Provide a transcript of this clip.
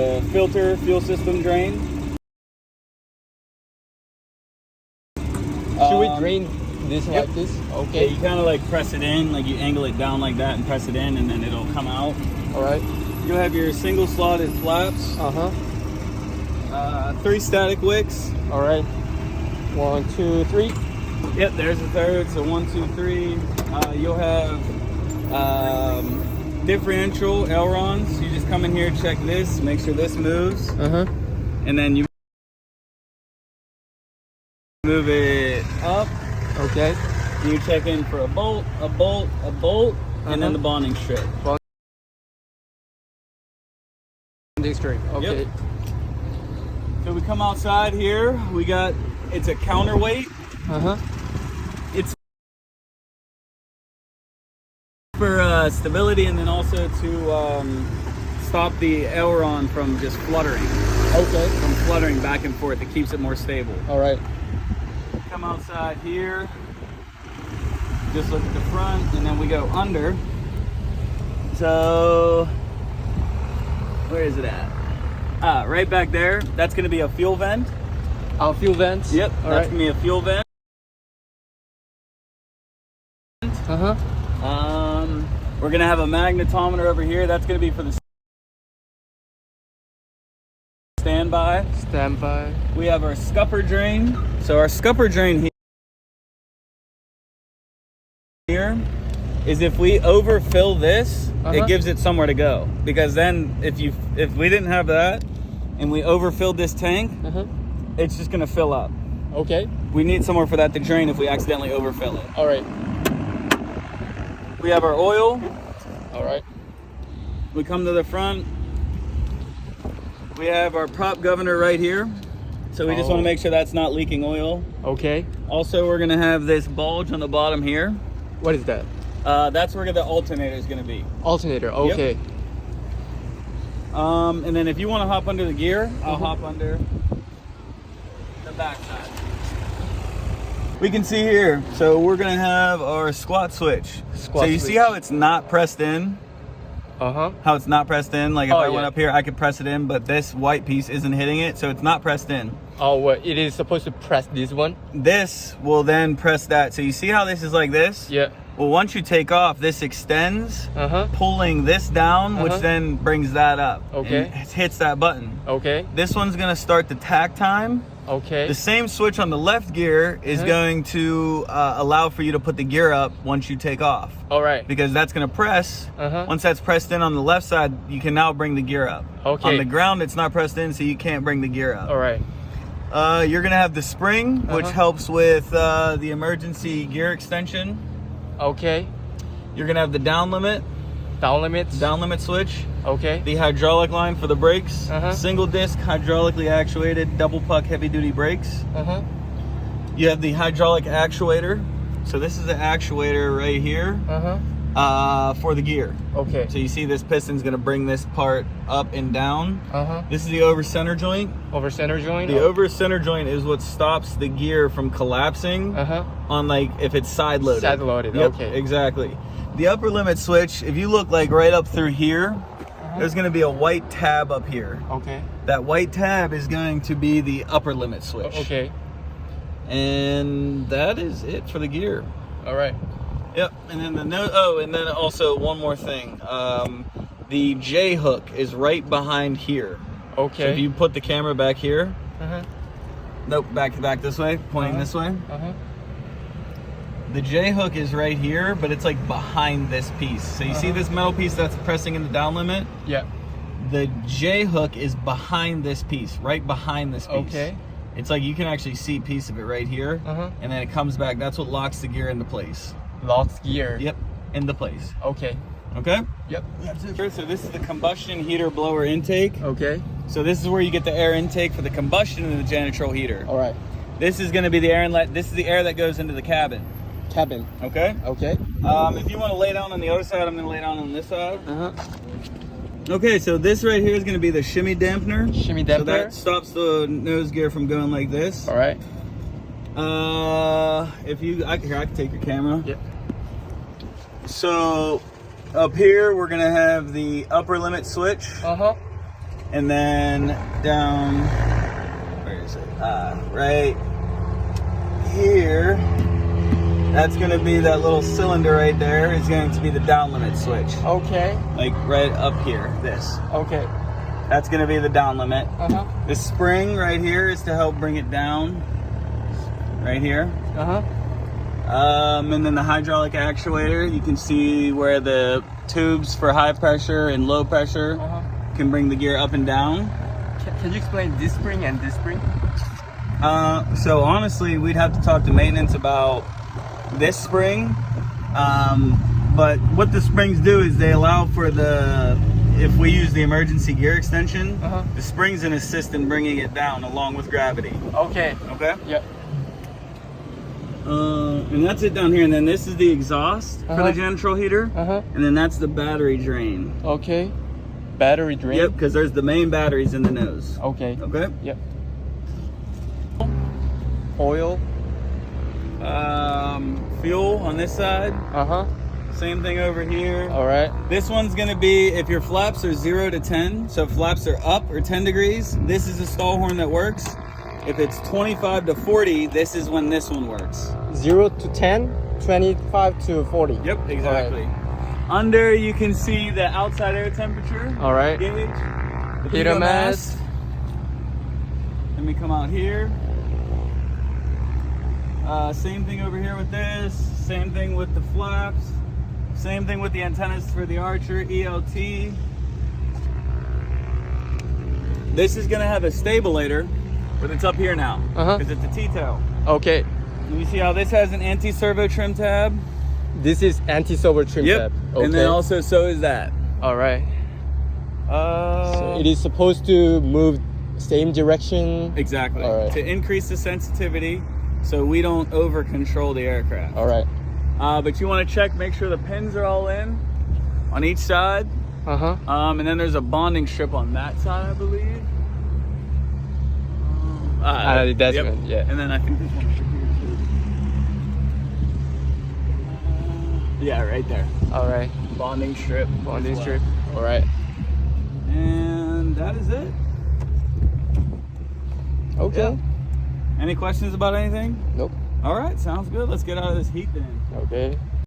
Filter, fuel system drain. Should we drain this Yep. like this? Yeah, Okay. you kind of like press it in, like you angle it down like that and press it in, and then it'll come out. All right. You'll have your single slotted flaps, 3 static wicks. All right. 1, 2, 3. Yep, there's a third. So 1, 2, 3. You'll have differential ailerons. You just come in here, check this, make sure this moves, and then you move it up. Okay. You check in for a bolt, and then the bonding strip. Bonding strip. Okay. Yep. So we come outside here. We got, it's a counterweight. It's for stability, and then also to stop the aileron from just fluttering. Okay. From fluttering back and forth. It keeps it more stable. All right. Come outside here. Just look at the front, and then we go under. So, where is it at? Right back there. That's going to be a fuel vent. Our fuel vents. Yep. All That's right. going to be a fuel vent. We're going to have a magnetometer over here. That's going to be for the standby. Standby. We have our scupper drain. So our scupper drain here is if we overfill this, it gives it somewhere to go. Because then if we didn't have that and we overfilled this tank, it's just gonna fill up. Okay. We need somewhere for that to drain if we accidentally overfill it. All right. We have our oil. All right. We come to the front. We have our prop governor right here. So we just want to make sure that's not leaking oil. Okay. Also, we're gonna have this bulge on the bottom here. What is that? That's where the alternator is gonna be. Alternator. Okay. Yep. And then if you want to hop under the gear, I'll hop under the backside. We can see here. So we're gonna have our squat switch. So you see how it's not pressed in? How it's not pressed in? Like if I went up here, I could press it in, but this white piece isn't hitting it, so it's not pressed in. Oh, what? It is supposed to press this one? This will then press that. So you see how this is like this? Yeah. Well, once you take off, this extends, pulling this down, which then brings that up. Okay. And it hits that button. Okay. This one's gonna start the tack time. Okay. The same switch on the left gear is going to allow for you to put the gear up once you take off. All right. Because that's gonna press. Once that's pressed in on the left side, you can now bring the gear up. Okay. On the ground, it's not pressed in, so you can't bring the gear up. All right. You're gonna have the spring, which helps with the emergency gear extension. Okay. You're gonna have the down limit. Down limit Switch. Okay. The hydraulic line for the brakes. Single disc, hydraulically actuated, double puck heavy duty brakes. You have the hydraulic actuator. So this is the actuator right here for the gear. Okay. So you see this piston's gonna bring this part up and down. This is the over center joint. Over center joint? The over center joint is what stops the gear from collapsing on like if it's side loaded. Side loaded, Yep, okay. exactly. The upper limit switch, if you look like right up through here, there's gonna be a white tab up here. Okay. That white tab is going to be the upper limit switch. Okay. And that is it for the gear. All right. Yep, and then and then also one more thing. The J hook is right behind here. Okay. So if you put the camera back here, nope, back this way, pointing this way. The J hook is right here, but it's like behind this piece. So you see this metal piece that's pressing in the down limit? Yeah. The J hook is behind this piece, right behind this piece. Okay. It's like you can actually see a piece of it right here, and then it comes back. That's what locks the gear into place. Locks gear. Yep, into place. Okay. Okay? Yep. That's it. So this is the combustion heater blower intake. Okay. So this is where you get the air intake for the combustion in the janitorial heater. All right. This is going to be the air inlet. This is the air that goes into the cabin. Cabin. Okay? Okay. If you want to lay down on the other side, I'm going to lay down on this side. Okay, so this right here is going to be the shimmy dampener. Shimmy So dampener. that stops the nose gear from going like this. All right. Here, I can take your camera. Yep. So up here, we're going to have the upper limit switch. And then down, where is it? Right here, that's going to be that little cylinder right there. Is going to be the down limit switch. Okay. Like right up here, this. Okay. That's going to be the down limit. Uh-huh. The spring right here is to help bring it down. Right here. Uh-huh. And then the hydraulic actuator, you can see where the tubes for high pressure and low pressure can bring the gear up and down. Can you explain this spring and this spring? So honestly, we'd have to talk to maintenance about this spring. But what the springs do is they allow for if we use the emergency gear extension, the spring's an assist in bringing it down along with gravity. Okay. Okay? Yep. And that's it down here. And then this is the exhaust for the general heater. And then that's the battery drain. Okay. Battery drain? Yep, because there's the main batteries in the nose. Okay. Okay? Yep. Oil. Fuel on this side. Same thing over here. All right. This one's gonna be if your flaps are 0 to 10. So if flaps are up or 10 degrees, this is a stall horn that works. If it's 25 to 40, this is when this one works. 0 to 10, 25 to 40. Yep, exactly. Under, you can see the outside air temperature. All right. Gauge. The Heater mast. Let me come out here. Same thing over here with this. Same thing with the flaps. Same thing with the antennas for the Archer ELT. This is gonna have a stabilator, but it's up here now because it's a T-tail. Okay. And you see how this has an anti-servo trim tab? This is anti-servo trim tab. Okay. And then also so is that. All right. So it is supposed to move same direction. Exactly. All right. To increase the sensitivity so we don't over control the aircraft. All right. But you want to check, make sure the pins are all in on each side. And then there's a bonding strip on that side, I believe. That's good, yeah. And then I think this one over here too. Yeah, right there. All right. Bonding strip. Bonding strip. All right. And that is it. Okay. Yeah. Any questions about anything? Nope. All right, sounds good. Let's get out of this heat then. Okay.